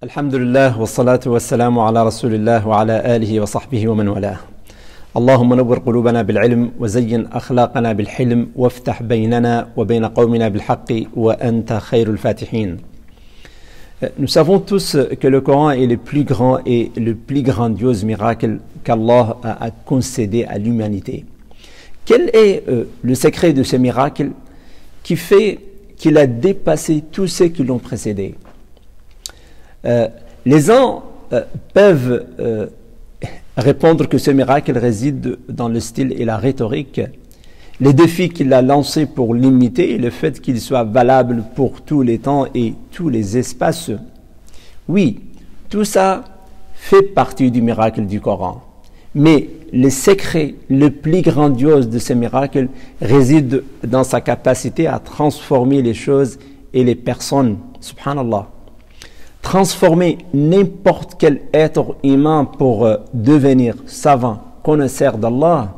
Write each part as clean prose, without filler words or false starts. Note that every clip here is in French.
الحمد لله والصلاة والسلام على رسول الله وعلى آله وصحبه ومن والاه. اللهم نور قلوبنا بالعلم وزين أخلاقنا بالحلم وافتح بيننا وبين قومنا بالحق وأنت خير الفاتحين. Nous savons tous que le Coran est le plus grand et le plus grandiose miracle qu'Allah a concédé à l'humanité. Quel est le secret de ce miracle qui fait qu'il a dépassé tous ceux qui l'ont précédé? Les uns peuvent répondre que ce miracle réside dans le style et la rhétorique, les défis qu'il a lancés pour l'imiter et le fait qu'il soit valable pour tous les temps et tous les espaces. Oui, tout ça fait partie du miracle du Coran. Mais le secret le plus grandiose de ce miracle réside dans sa capacité à transformer les choses et les personnes. Subhanallah. Transformer n'importe quel être humain pour devenir savant, connaisseur d'Allah,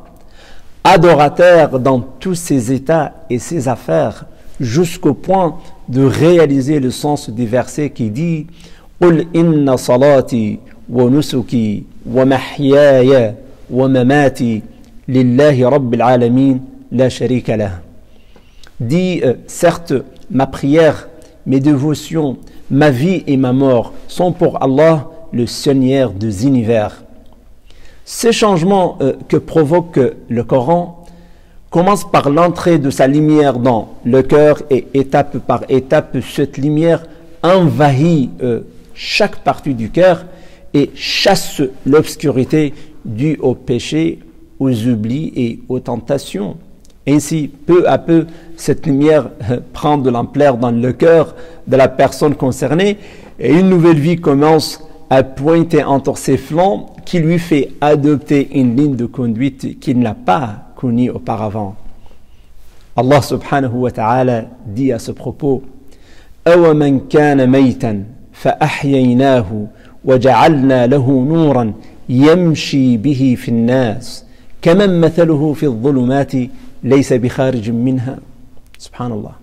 adorateur dans tous ses états et ses affaires, jusqu'au point de réaliser le sens du verset qui dit « Qul inna salati wa nusuki wa mahyaya wa mamati lillahi rabbil alamin la sharika lah » Dit certes, ma prière, mes dévotions, ma vie et ma mort sont pour Allah, le Seigneur des univers. Ces changements que provoque le Coran commencent par l'entrée de sa lumière dans le cœur et étape par étape, cette lumière envahit chaque partie du cœur et chasse l'obscurité due au péché, aux oublis et aux tentations. Ainsi, peu à peu, cette lumière prend de l'ampleur dans le cœur de la personne concernée et une nouvelle vie commence à pointer entre ses flancs qui lui fait adopter une ligne de conduite qu'il n'a pas connue auparavant. Allah subhanahu wa ta'ala dit à ce propos أَوَمَنْ كَانَ مَيْتًا فَأَحْيَيْنَاهُ وَجَعَلْنَا لَهُ نُورًا يَمْشِي بِهِ فِي النَّاسِ كَمَنْ مَثَلُهُ فِي الظُّلُمَاتِ لَيْسَ بِخَارِجٍ مِنْهَا. Subhanallah.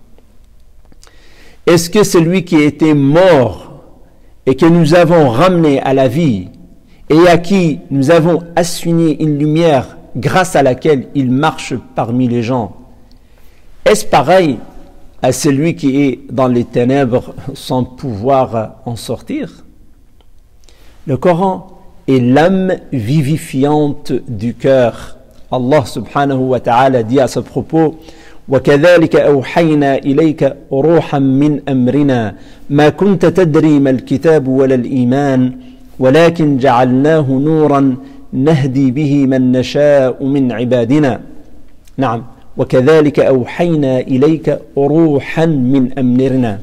Est-ce que celui qui était mort et que nous avons ramené à la vie et à qui nous avons assigné une lumière grâce à laquelle il marche parmi les gens, est-ce pareil à celui qui est dans les ténèbres sans pouvoir en sortir? Le Coran est l'âme vivifiante du cœur. Allah subhanahu wa ta'ala dit à ce propos وَكَذَلِكَ أَوْحَيْنَا إِلَيْكَ رُوحًا مِّنْ أَمْرِنَا مَا كُنْتَ تَدْرِي مَا الْكِتَابُ وَلَا الْإِيمَانُ وَلَكِنْ جَعَلْنَاهُ نُورًا نَهْدِي بِهِ مَنْ نَشَاءُ مِنْ عِبَادِنَا. نعم وَكَذَلِكَ أَوْحَيْنَا إِلَيْكَ رُوحًا مِّنْ أَمْرِنَا.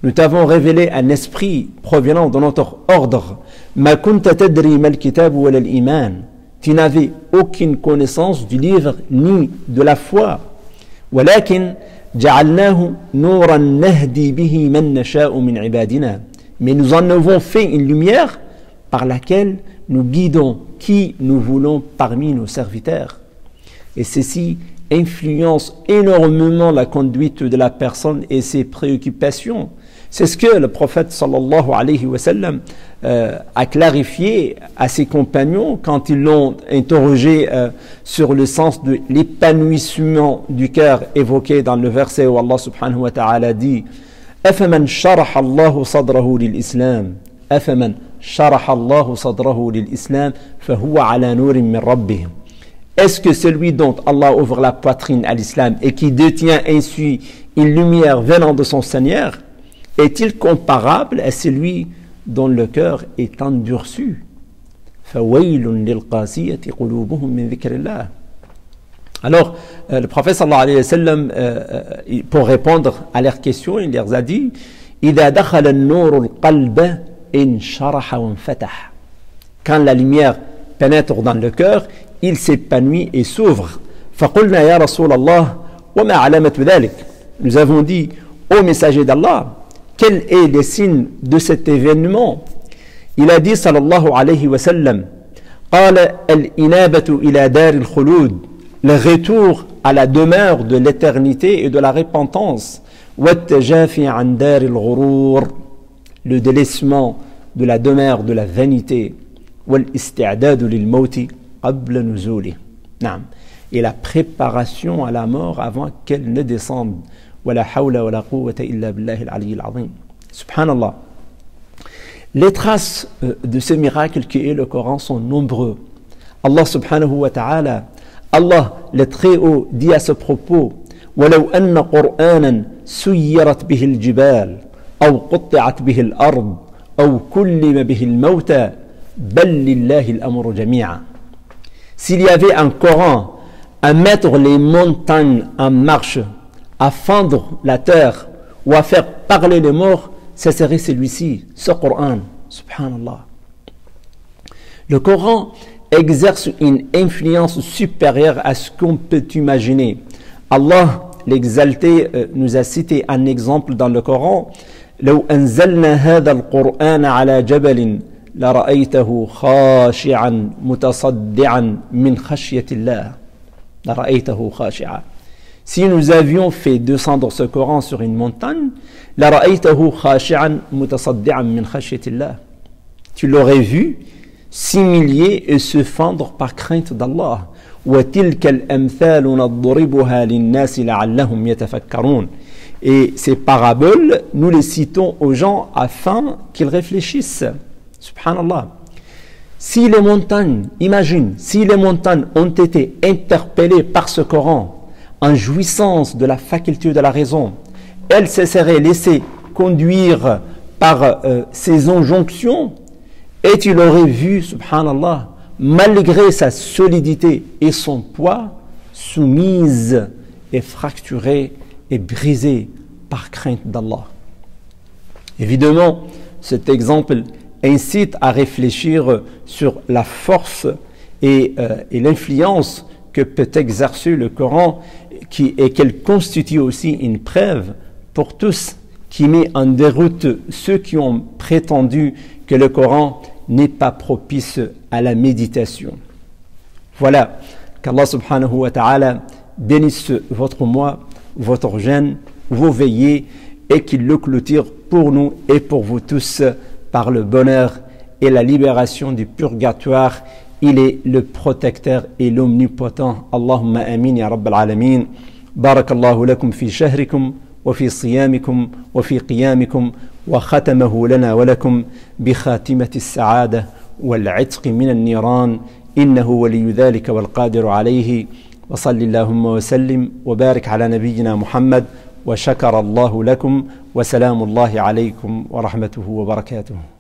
Nous t'avons révélé un esprit provenant de notre ordre. مَا كُنْتَ تَدْرِي مَا الْكِتَابُ وَلَا الْإِيمَانُ. Tu n'avais aucune connaissance du livre ni de la foi. ولكن جعلناه نورا نهدي به من نشاء من عبادنا. Mais nous en avons fait une lumière par laquelle nous guidons qui nous voulons parmi nos serviteurs. Et ceci influence énormément la conduite de la personne et ses préoccupations. C'est ce que le prophète sallallahu alayhi wa sallam a clarifié à ses compagnons quand ils l'ont interrogé sur le sens de l'épanouissement du cœur évoqué dans le verset où Allah subhanahu wa ta'ala dit أَفَمَنْ شَرَحَ اللَّهُ صَدْرَهُ لِلْإِسْلَامِ أَفَمَنْ شَرَحَ اللَّهُ صَدْرَهُ لِلْإِسْلَامِ فَهُوَ عَلَى نُورٍ مِّن رَبِّهِ. Est-ce que celui dont Allah ouvre la poitrine à l'islam et qui détient ainsi une lumière venant de son Seigneur est-il comparable à celui dont le cœur est endurci? Alors, le prophète sallallahu alayhi wa sallam, pour répondre à leurs questions, il leur a dit quand la lumière pénètre dans le cœur, il s'épanouit et s'ouvre. Nous avons dit, ô messager d'Allah, quel est le signe de cet événement? Il a dit sallallahu alayhi wa sallam قال الإنابة إلى دار الخلود, le retour à la demeure de l'éternité et de la repentance. والتجافي عن دار الغرور, le délaissement de la demeure de la vanité. وَالْإِسْتِعْدَادُ لِلْمَوْتِ قَبْلَ نُزُولِهِ. Et la préparation à la mort avant qu'elle ne descende. وَلَا حَوْلَ وَلَا قُوَّةَ إِلَّا بِاللَّهِ الْعَلِيِّ الْعَظِيمِ. Subhanallah. Les traces de ce miracle qui est le Coran sont nombreux. Allah subhanahu wa ta'ala, Allah le Très-Haut dit à ce propos: وَلَوْ أَنَّ قُرْآنًا سُيِّرَتْ بِهِ الْجِبَالِ أَوْ قُطِّعَتْ بِهِ الْأَرْضِ أَوْ كُلِّمَ بِهِ الْمَوْتَى بَلْ لِلَّهِ الْأَمْرُ جَمِيعًا. S'il y avait un Coran à mettre les montagnes en marche, à fendre la terre ou à faire parler les morts, ce serait celui-ci, ce Coran. Subhanallah. Le Coran exerce une influence supérieure à ce qu'on peut imaginer. Allah, l'exalté, nous a cité un exemple dans le Coran: لو أنزلنا هذا القرآن على جبل لرأيته خاشعا متصدعا من خشية الله. لرأيته خاشعا. Si nous avions fait descendre ce Coran sur une montagne, لرأيته خاشعا متصدعا من خشية الله. Tu l'aurais vu s'humilier et se fendre par crainte d'Allah. وتلك الأمثال نضربها للناس لعلهم يتفكرون. Et ces paraboles, nous les citons aux gens afin qu'ils réfléchissent. Subhanallah. Si les montagnes, imagine, si les montagnes ont été interpellées par ce Coran en jouissance de la faculté de la raison, elles se seraient laissées conduire par ces injonctions, et tu l'aurais vu, subhanallah, malgré sa solidité et son poids, soumise et fracturée et brisée par crainte d'Allah. Évidemment, cet exemple incite à réfléchir sur la force et l'influence que peut exercer le Coran, et qu'elle constitue aussi une preuve pour tous qui met en déroute ceux qui ont prétendu que le Coran n'est pas propice à la méditation. Voilà, qu'Allah subhanahu wa ta'ala bénisse votre mois, votre jeûne, vos veillées, et qu'il le clôture pour nous et pour vous tous par le bonheur et la libération du purgatoire. Il est le protecteur et l'omnipotent. Allahumma amin ya rabbal alamin. Barakallahu lakum fi shahrikum wa fi siyamikum wa fi qiyamikum wa khatamahu lana wa lakum bi khatimati as-sa'ada wal 'itq min an-niran innahu waliyyu dhalika wal qadiru alayhi. Wa salli Allahumma wa sallim wa barik ala nabiyyina Muhammad wa shakara Allahu lakum wa salamu Allahi alaykum wa rahmatuhu wa barakatuh.